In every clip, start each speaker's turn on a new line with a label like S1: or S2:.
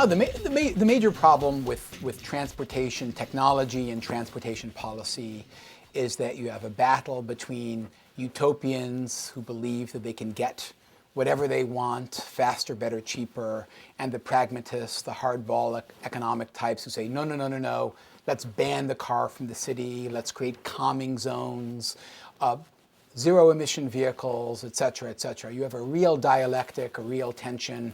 S1: The major problem with transportation technology and transportation policy is that you have a battle between utopians who believe that they can get whatever they want, faster, better, cheaper, and the pragmatists, the hardball economic types who say, no, no, no, no, no, let's ban the car from the city, let's create calming zones, zero-emission vehicles, et cetera, et cetera. You have a real dialectic, a real tension.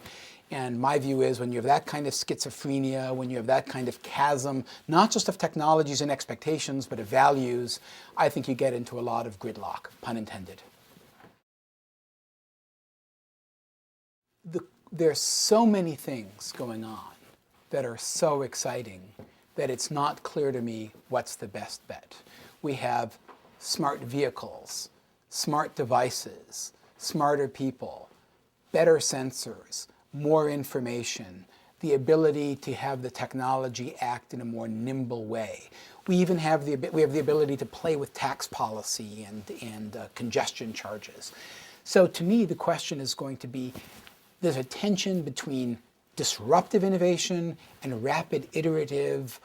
S1: And my view is when you have that kind of schizophrenia, when you have that kind of chasm, not just of technologies and expectations, but of values, I think you get into a lot of gridlock, pun intended. There's so many things going on that are so exciting that it's not clear to me what's the best bet. We have smart vehicles, smart devices, smarter people, better sensors, more information, the ability to have the technology act in a more nimble way. We even have the ability to play with tax policy and congestion charges. So to me, the question is going to be, there's a tension between disruptive innovation and rapid iterative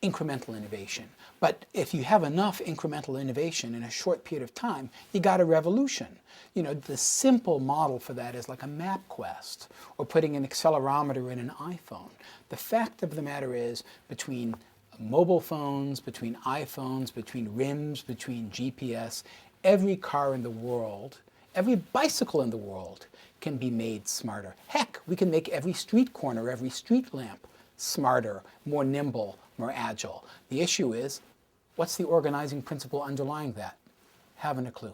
S1: incremental innovation. But if you have enough incremental innovation in a short period of time, you got a revolution. You know, the simple model for that is like a MapQuest or putting an accelerometer in an iPhone. The fact of the matter is, between mobile phones, between iPhones, between rims, between GPS, every car in the world, every bicycle in the world can be made smarter. Heck, we can make every street corner, every street lamp smarter, more nimble, more agile. The issue is, what's the organizing principle underlying that? Haven't a clue.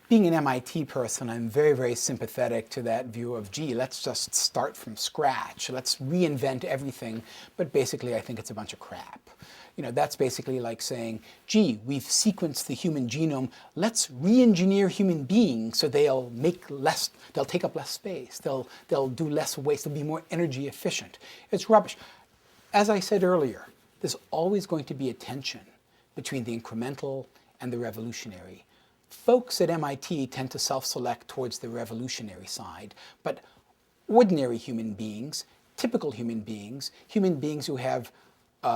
S1: Being an MIT person, I'm very, very sympathetic to that view of, gee, let's just start from scratch. Let's reinvent everything. But basically, I think it's a bunch of crap. You know, that's basically like saying, gee, we've sequenced the human genome. Let's re-engineer human beings so they'll take up less space. They'll do less waste. They'll be more energy efficient. It's rubbish. As I said earlier, there's always going to be a tension between the incremental and the revolutionary. Folks at MIT tend to self-select towards the revolutionary side, but ordinary human beings, typical human beings who have,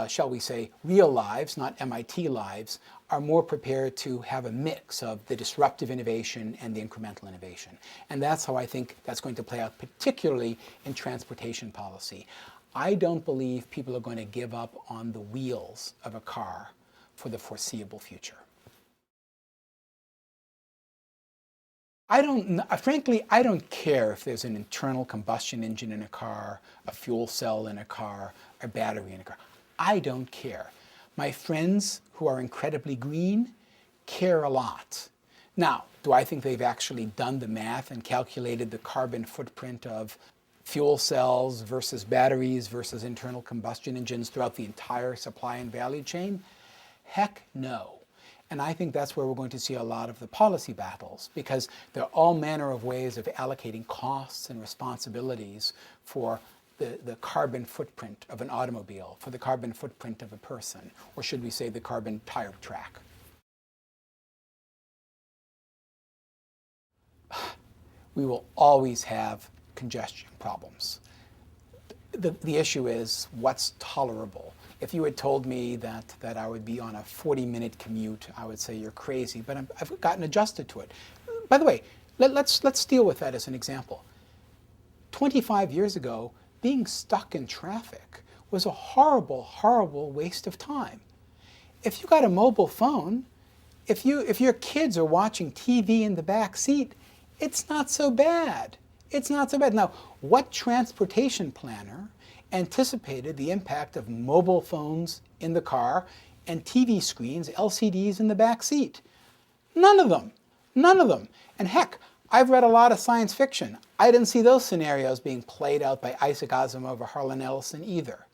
S1: shall we say, real lives, not MIT lives, are more prepared to have a mix of the disruptive innovation and the incremental innovation. And that's how I think that's going to play out, particularly in transportation policy. I don't believe people are going to give up on the wheels of a car for the foreseeable future. Frankly, I don't care if there's an internal combustion engine in a car, a fuel cell in a car, a battery in a car. I don't care. My friends who are incredibly green care a lot. Now, do I think they've actually done the math and calculated the carbon footprint of fuel cells versus batteries versus internal combustion engines throughout the entire supply and value chain? Heck no. And I think that's where we're going to see a lot of the policy battles, because there are all manner of ways of allocating costs and responsibilities for the carbon footprint of an automobile, for the carbon footprint of a person, or should we say the carbon tire track. We will always have congestion problems. The issue is what's tolerable. If you had told me that I would be on a 40-minute commute, I would say you're crazy, but I've gotten adjusted to it. By the way, let's deal with that as an example. 25 years ago, being stuck in traffic was a horrible, horrible waste of time. If you got a mobile phone, if your kids are watching TV in the back seat, it's not so bad. It's not so bad. Now, what transportation planner anticipated the impact of mobile phones in the car and TV screens, LCDs in the back seat? None of them. None of them. And heck, I've read a lot of science fiction. I didn't see those scenarios being played out by Isaac Asimov or Harlan Ellison either.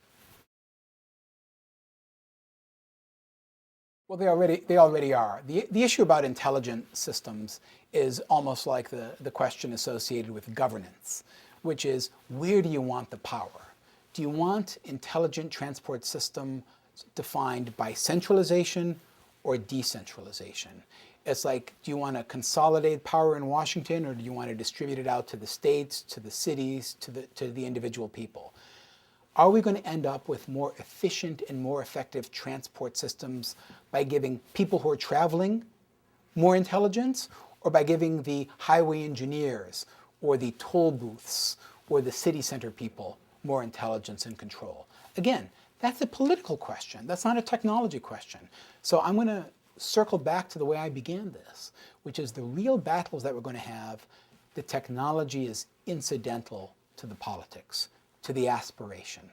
S1: Well, they already are. The issue about intelligent systems is almost like the question associated with governance, which is, where do you want the power? Do you want intelligent transport system defined by centralization or decentralization? It's like, do you want to consolidate power in Washington, or do you want to distribute it out to the states, to the cities, to the individual people? Are we going to end up with more efficient and more effective transport systems by giving people who are traveling more intelligence, or by giving the highway engineers or the toll booths or the city center people more intelligence and control? Again, that's a political question. That's not a technology question. So I'm going to circle back to the way I began this, which is the real battles that we're going to have, the technology is incidental to the politics, to the aspiration.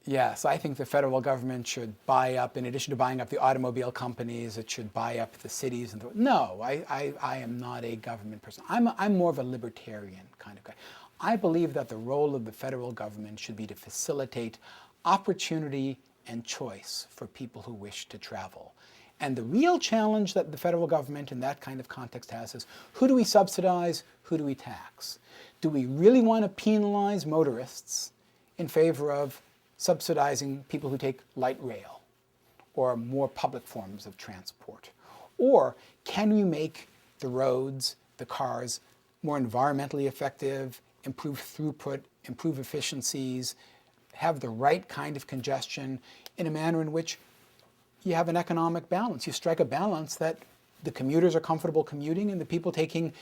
S1: Yes, I think the federal government should buy up, in addition to buying up the automobile companies, it should buy up the cities. No, I am not a government person. I'm more of a libertarian kind of guy. I believe that the role of the federal government should be to facilitate opportunity and choice for people who wish to travel. And the real challenge that the federal government in that kind of context has is, who do we subsidize, who do we tax? Do we really want to penalize motorists in favor of subsidizing people who take light rail or more public forms of transport? Or can we make the roads, the cars, more environmentally effective, improve throughput, improve efficiencies, have the right kind of congestion in a manner in which you have an economic balance? You strike a balance that the commuters are comfortable commuting and the people taking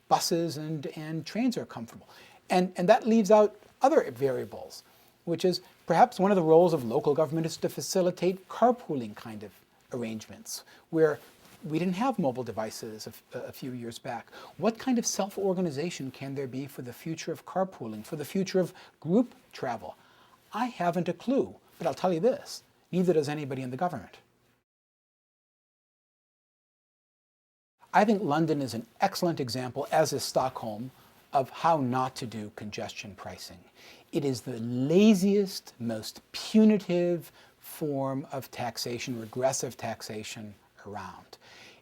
S1: buses and trains are comfortable. And that leaves out other variables, which is perhaps one of the roles of local government is to facilitate carpooling kind of arrangements, where we didn't have mobile devices a few years back. What kind of self-organization can there be for the future of carpooling, for the future of group travel? I haven't a clue, but I'll tell you this, neither does anybody in the government. I think London is an excellent example, as is Stockholm, of how not to do congestion pricing. It is the laziest, most punitive form of taxation, regressive taxation around.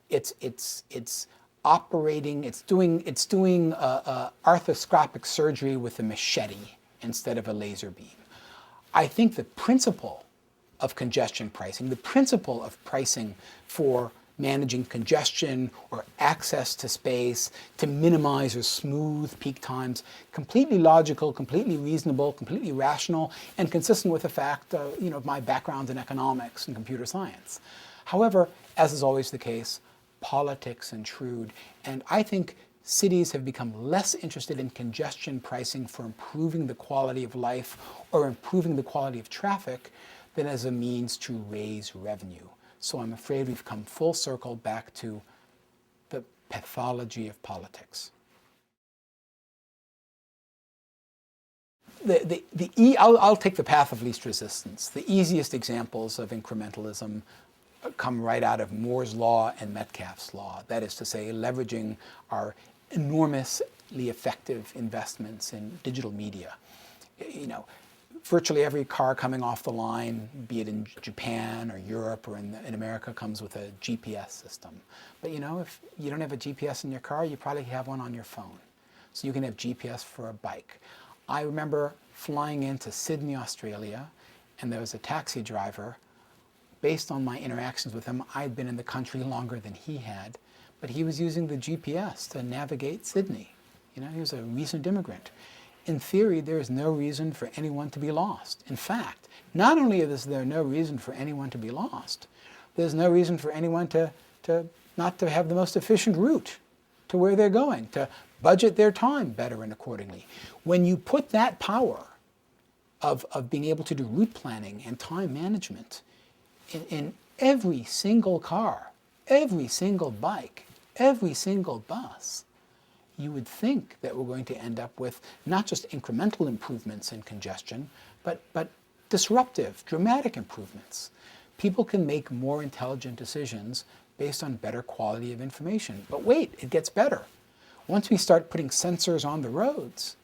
S1: It's operating, it's doing arthroscopic surgery with a machete instead of a laser beam. I think the principle of congestion pricing, the principle of pricing for managing congestion or access to space to minimize or smooth peak times, completely logical, completely reasonable, completely rational, and consistent with the fact of my background in economics and computer science. However, as is always the case, politics intrude, and I think cities have become less interested in congestion pricing for improving the quality of life or improving the quality of traffic than as a means to raise revenue. So I'm afraid we've come full circle back to the pathology of politics. I'll take the path of least resistance. The easiest examples of incrementalism come right out of Moore's law and Metcalfe's law. That is to say, leveraging our enormously effective investments in digital media. Virtually every car coming off the line, be it in Japan or Europe or in America, comes with a GPS system. But if you don't have a GPS in your car, you probably have one on your phone. So you can have GPS for a bike. I remember flying into Sydney, Australia, and there was a taxi driver. Based on my interactions with him, I'd been in the country longer than he had, but he was using the GPS to navigate Sydney. He was a recent immigrant. In theory, there is no reason for anyone to be lost. In fact, not only is there no reason for anyone to be lost, there's no reason for anyone to not to have the most efficient route to where they're going, to budget their time better and accordingly. When you put that power of being able to do route planning and time management in every single car, every single bike, every single bus, you would think that we're going to end up with not just incremental improvements in congestion, but disruptive, dramatic improvements. People can make more intelligent decisions based on better quality of information. But wait, it gets better. Once we start putting sensors on the roads,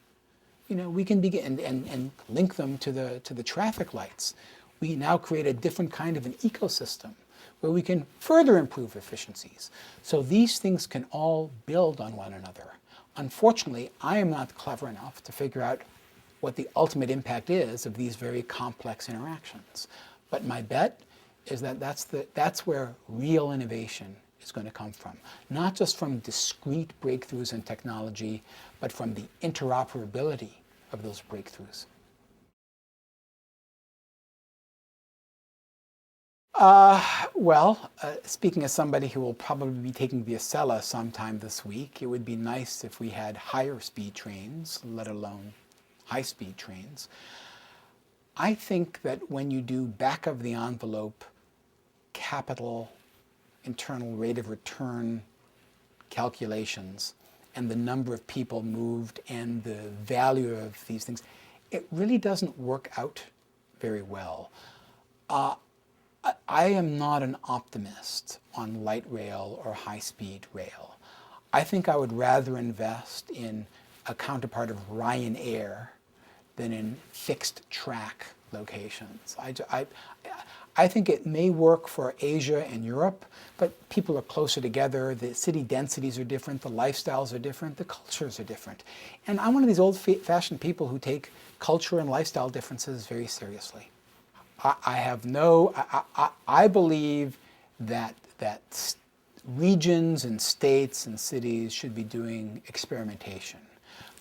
S1: we can begin and link them to the traffic lights. We now create a different kind of an ecosystem where we can further improve efficiencies. So these things can all build on one another. Unfortunately, I am not clever enough to figure out what the ultimate impact is of these very complex interactions. But my bet is that that's where real innovation is going to come from. Not just from discrete breakthroughs in technology, but from the interoperability of those breakthroughs. Speaking as somebody who will probably be taking the Acela sometime this week, it would be nice if we had higher speed trains, let alone high-speed trains. I think that when you do back of the envelope capital internal rate of return calculations and the number of people moved and the value of these things, it really doesn't work out very well. I am not an optimist on light rail or high-speed rail. I think I would rather invest in a counterpart of Ryanair than in fixed track locations. I think it may work for Asia and Europe, but people are closer together, the city densities are different, the lifestyles are different, the cultures are different. And I'm one of these old-fashioned people who take culture and lifestyle differences very seriously. I believe that regions and states and cities should be doing experimentation.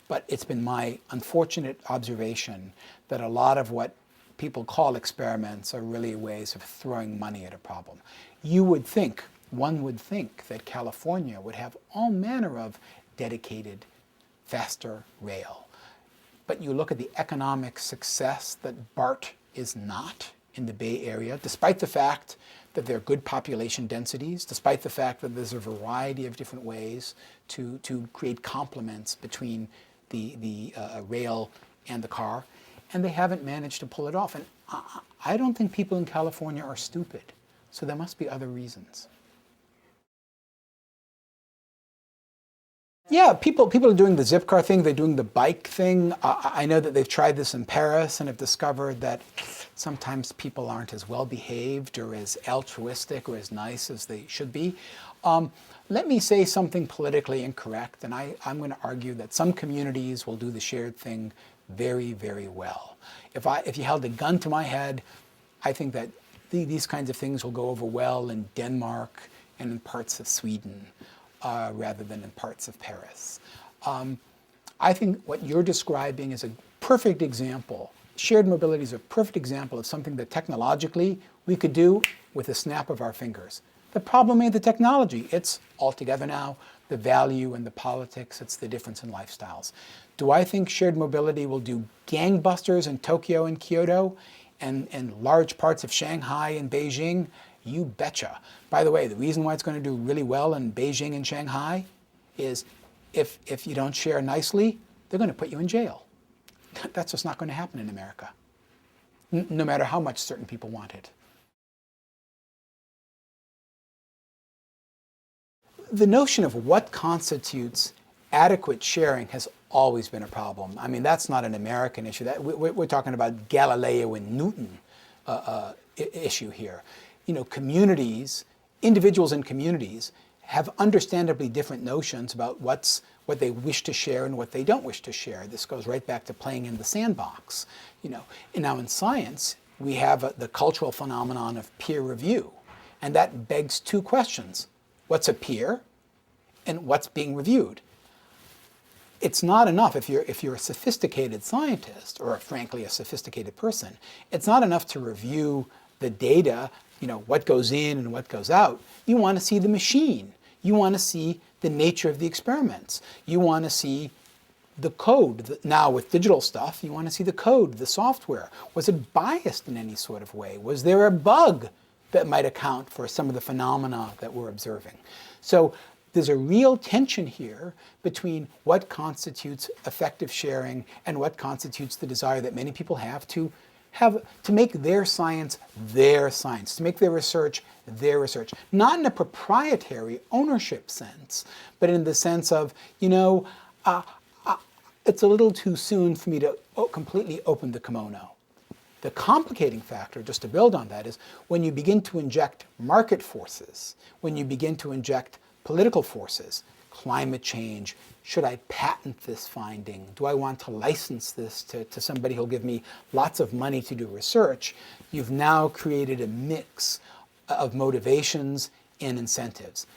S1: But it's been my unfortunate observation that a lot of what people call experiments are really ways of throwing money at a problem. One would think that California would have all manner of dedicated, faster rail. But you look at the economic success that BART is not in the Bay Area, despite the fact that there are good population densities, despite the fact that there's a variety of different ways to create complements between the rail and the car, and they haven't managed to pull it off. And I don't think people in California are stupid, so there must be other reasons. Yeah, people are doing the zip car thing, they're doing the bike thing. I know that they've tried this in Paris and have discovered that sometimes people aren't as well behaved or as altruistic or as nice as they should be. Let me say something politically incorrect, and I'm going to argue that some communities will do the shared thing very, very well. If you held a gun to my head, I think that these kinds of things will go over well in Denmark and in parts of Sweden. Rather than in parts of Paris. I think what you're describing is a perfect example. Shared mobility is a perfect example of something that technologically we could do with a snap of our fingers. The problem ain't the technology. It's altogether now the value and the politics. It's the difference in lifestyles. Do I think shared mobility will do gangbusters in Tokyo and Kyoto and large parts of Shanghai and Beijing? You betcha. By the way, the reason why it's going to do really well in Beijing and Shanghai is if you don't share nicely, they're going to put you in jail. That's just not going to happen in America, no matter how much certain people want it. The notion of what constitutes adequate sharing has always been a problem. I mean, that's not an American issue. We're talking about Galileo and Newton issue here. You know, communities, individuals in communities have understandably different notions about what they wish to share and what they don't wish to share. This goes right back to playing in the sandbox. You know, and now in science, we have the cultural phenomenon of peer review, and that begs two questions: what's a peer, and what's being reviewed? It's not enough if you're a sophisticated scientist, or frankly a sophisticated person. It's not enough to review the data. You know, what goes in and what goes out. You want to see the machine. You want to see the nature of the experiments. You want to see the code. Now with digital stuff, you want to see the code, the software. Was it biased in any sort of way? Was there a bug that might account for some of the phenomena that we're observing? So there's a real tension here between what constitutes effective sharing and what constitutes the desire that many people have to make their science, to make their research, not in a proprietary ownership sense, but in the sense of, you know, it's a little too soon for me to completely open the kimono. The complicating factor, just to build on that, is when you begin to inject market forces, when you begin to inject political forces, climate change? Should I patent this finding? Do I want to license this to somebody who'll give me lots of money to do research? You've now created a mix of motivations and incentives.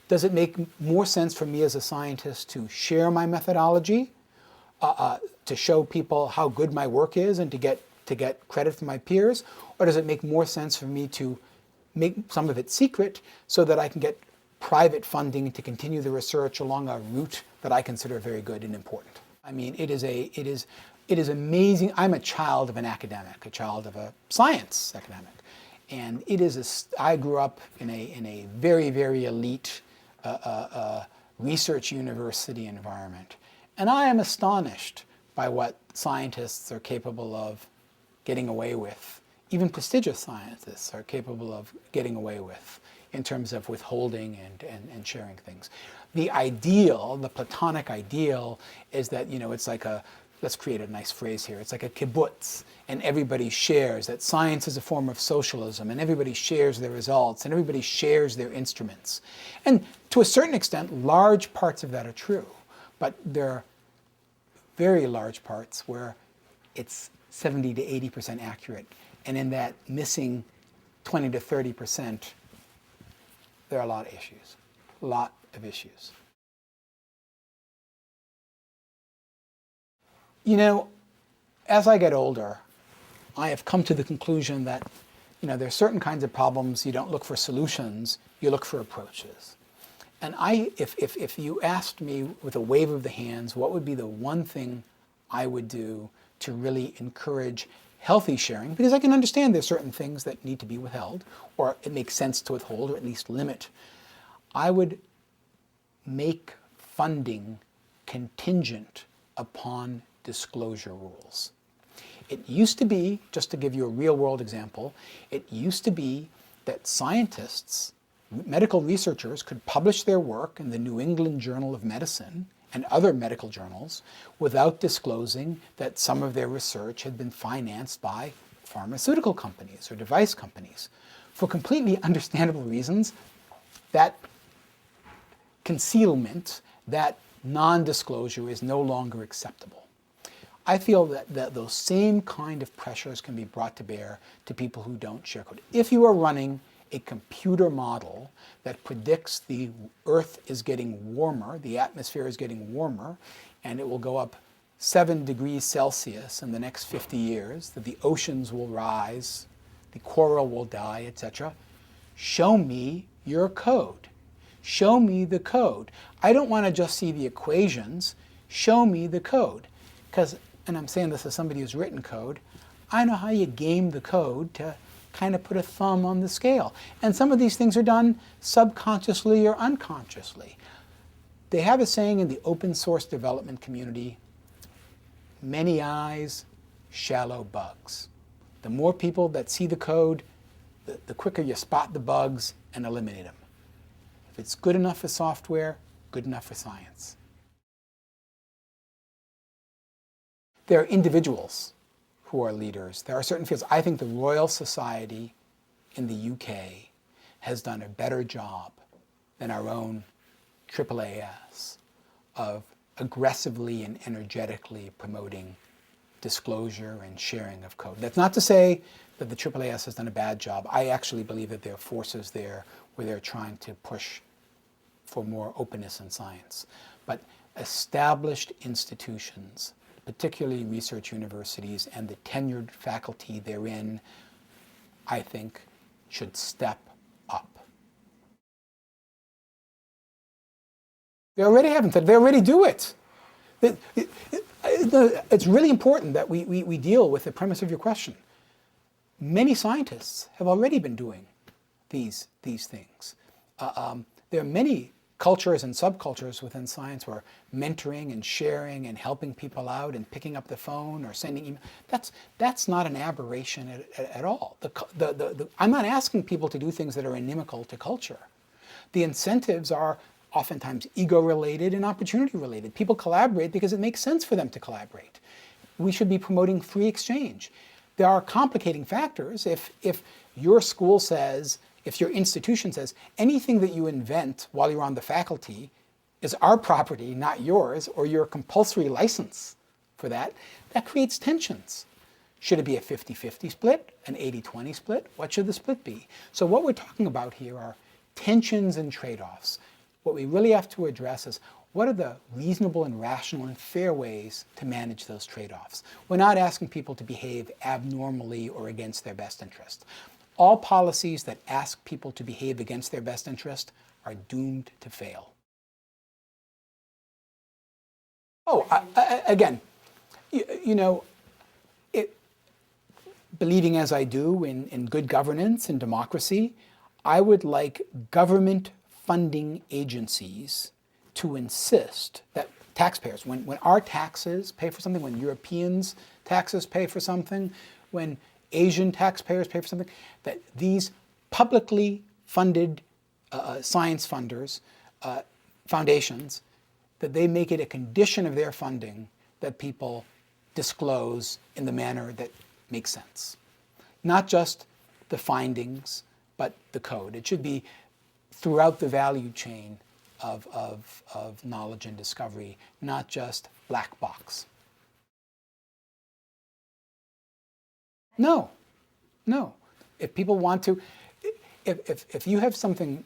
S1: Does it make more sense for me as a scientist to share my methodology, to show people how good my work is and to get credit from my peers? Or does it make more sense for me to make some of it secret so that I can get private funding to continue the research along a route that I consider very good and important? I mean, it is amazing. I'm a child of an academic, a child of a science academic. And I grew up in a very, very elite research university environment. And I am astonished by what scientists are capable of getting away with. Even prestigious scientists are capable of getting away with in terms of withholding and sharing things. The ideal, the Platonic ideal, is that, it's like let's create a nice phrase here, it's like a kibbutz, and everybody shares, that science is a form of socialism, and everybody shares their results, and everybody shares their instruments. And to a certain extent, large parts of that are true, but there are very large parts where it's 70 to 80% accurate, and in that missing 20 to 30%, there are a lot of issues, As I get older, I have come to the conclusion that, there are certain kinds of problems you don't look for solutions, you look for approaches. And if you asked me with a wave of the hands, what would be the one thing I would do to really encourage healthy sharing, because I can understand there's certain things that need to be withheld, or it makes sense to withhold, or at least limit, I would make funding contingent upon disclosure rules. It used to be, just to give you a real-world example, it used to be that scientists, medical researchers, could publish their work in the New England Journal of Medicine and other medical journals without disclosing that some of their research had been financed by pharmaceutical companies or device companies. For completely understandable reasons, that concealment, that non-disclosure is no longer acceptable. I feel that those same kind of pressures can be brought to bear to people who don't share code. If you are running a computer model that predicts the Earth is getting warmer, the atmosphere is getting warmer, and it will go up 7 degrees Celsius in the next 50 years, that the oceans will rise, the coral will die, etc. Show me your code. Show me the code. I don't want to just see the equations. Show me the code. Because, and I'm saying this as somebody who's written code, I know how you game the code to kind of put a thumb on the scale. And some of these things are done subconsciously or unconsciously. They have a saying in the open source development community, many eyes, shallow bugs. The more people that see the code, the quicker you spot the bugs and eliminate them. If it's good enough for software, good enough for science. There are individuals who are leaders. There are certain fields. I think the Royal Society in the UK has done a better job than our own AAAS of aggressively and energetically promoting disclosure and sharing of code. That's not to say that the AAAS has done a bad job. I actually believe that there are forces there where they're trying to push for more openness in science. But established institutions, particularly research universities and the tenured faculty therein, I think, should step up. They already haven't. They already do it. It's really important that we deal with the premise of your question. Many scientists have already been doing these things. There are many cultures and subcultures within science where mentoring and sharing and helping people out and picking up the phone or sending email, that's not an aberration at all. I'm not asking people to do things that are inimical to culture. The incentives are oftentimes ego-related and opportunity-related. People collaborate because it makes sense for them to collaborate. We should be promoting free exchange. There are complicating factors. If your school says, if your institution says, anything that you invent while you're on the faculty is our property, not yours, or your compulsory license for that, that creates tensions. Should it be a 50-50 split, an 80-20 split? What should the split be? So what we're talking about here are tensions and trade-offs. What we really have to address is what are the reasonable and rational and fair ways to manage those trade-offs? We're not asking people to behave abnormally or against their best interest. All policies that ask people to behave against their best interest are doomed to fail. Oh, again, you know, believing as I do in good governance and democracy, I would like government funding agencies to insist that taxpayers, when our taxes pay for something, when Europeans' taxes pay for something, when Asian taxpayers pay for something, that these publicly funded science funders, foundations, that they make it a condition of their funding that people disclose in the manner that makes sense. Not just the findings, but the code. It should be throughout the value chain of knowledge and discovery, not just black box. No, no. If people want to, if you have something,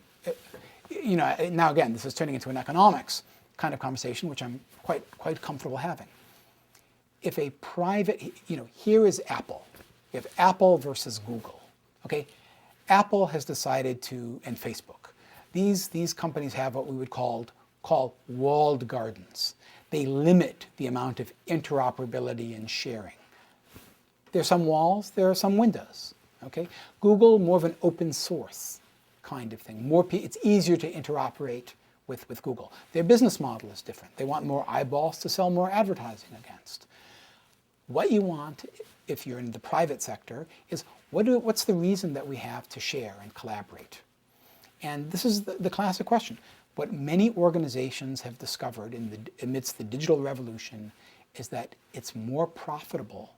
S1: you know, now again, this is turning into an economics kind of conversation, which I'm quite comfortable having. If a private, you know, here is Apple. You have Apple versus Google, okay? Apple has decided to, and Facebook, these companies have what we would call walled gardens. They limit the amount of interoperability and sharing. There are some walls, there are some windows, okay? Google, more of an open source kind of thing. It's easier to interoperate with Google. Their business model is different. They want more eyeballs to sell more advertising against. What you want, if you're in the private sector, is what's the reason that we have to share and collaborate? And this is the classic question. What many organizations have discovered amidst the digital revolution is that it's more profitable,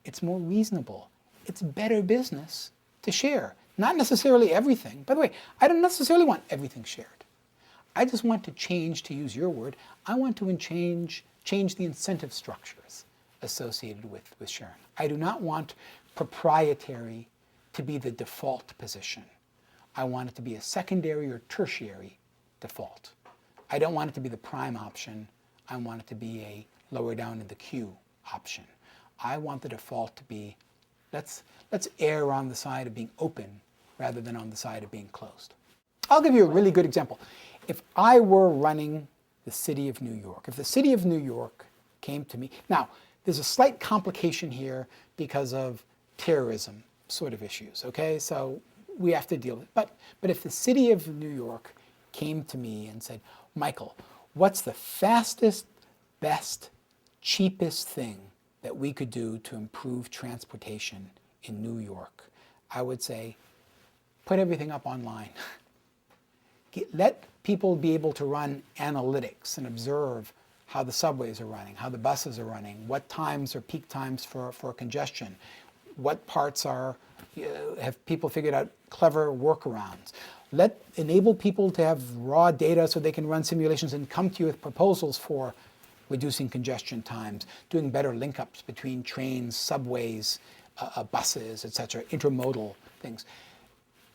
S1: it's more reasonable, it's better business to share. Not necessarily everything. By the way, I don't necessarily want everything shared. I just want to change, to use your word, I want to change the incentive structures associated with sharing. I do not want proprietary to be the default position. I want it to be a secondary or tertiary default. I don't want it to be the prime option. I want it to be a lower down in the queue option. I want the default to be, let's err on the side of being open rather than on the side of being closed. I'll give you a really good example. If I were running the city of New York, if the city of New York came to me, now there's a slight complication here because of terrorism sort of issues, okay? So we have to deal with it. But if the city of New York came to me and said, Michael, what's the fastest, best, cheapest thing that we could do to improve transportation in New York? I would say, put everything up online. Let people be able to run analytics and observe how the subways are running, how the buses are running, what times are peak times for congestion, what parts have people figured out clever workarounds. Enable people to have raw data so they can run simulations and come to you with proposals for reducing congestion times, doing better link-ups between trains, subways, buses, etc., intermodal things.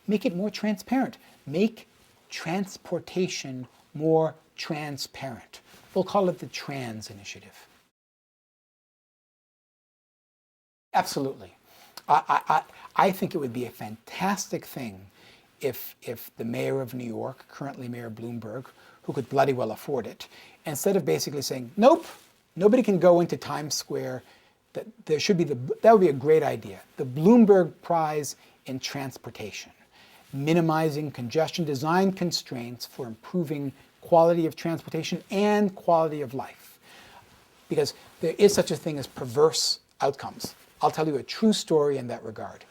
S1: Make it more transparent. Make transportation more transparent. We'll call it the Trans Initiative. Absolutely. I think it would be a fantastic thing if the mayor of New York, currently Mayor Bloomberg, who could bloody well afford it, instead of basically saying, nope, nobody can go into Times Square, that would be a great idea. The Bloomberg Prize in Transportation, minimizing congestion, design constraints for improving quality of transportation and quality of life. Because there is such a thing as perverse outcomes. I'll tell you a true story in that regard.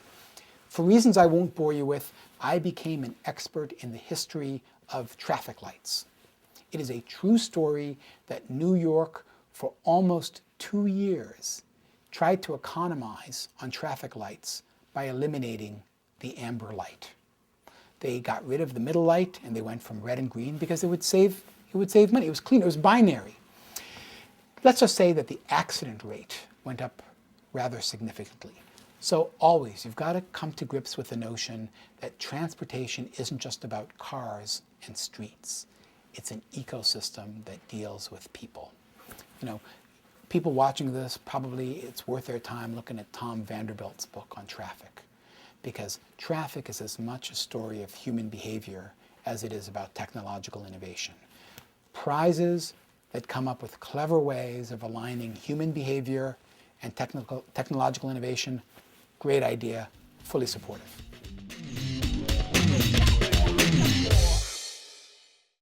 S1: For reasons I won't bore you with, I became an expert in the history of traffic lights. It is a true story that New York, for almost 2 years, tried to economize on traffic lights by eliminating the amber light. They got rid of the middle light and they went from red and green because it would save It would save money. It was clean. It was binary. Let's just say that the accident rate went up rather significantly. So always, you've got to come to grips with the notion that transportation isn't just about cars and streets. It's an ecosystem that deals with people. You know, people watching this, probably it's worth their time looking at Tom Vanderbilt's book on traffic, because traffic is as much a story of human behavior as it is about technological innovation. Prizes that come up with clever ways of aligning human behavior and technological innovation, great idea, fully supportive.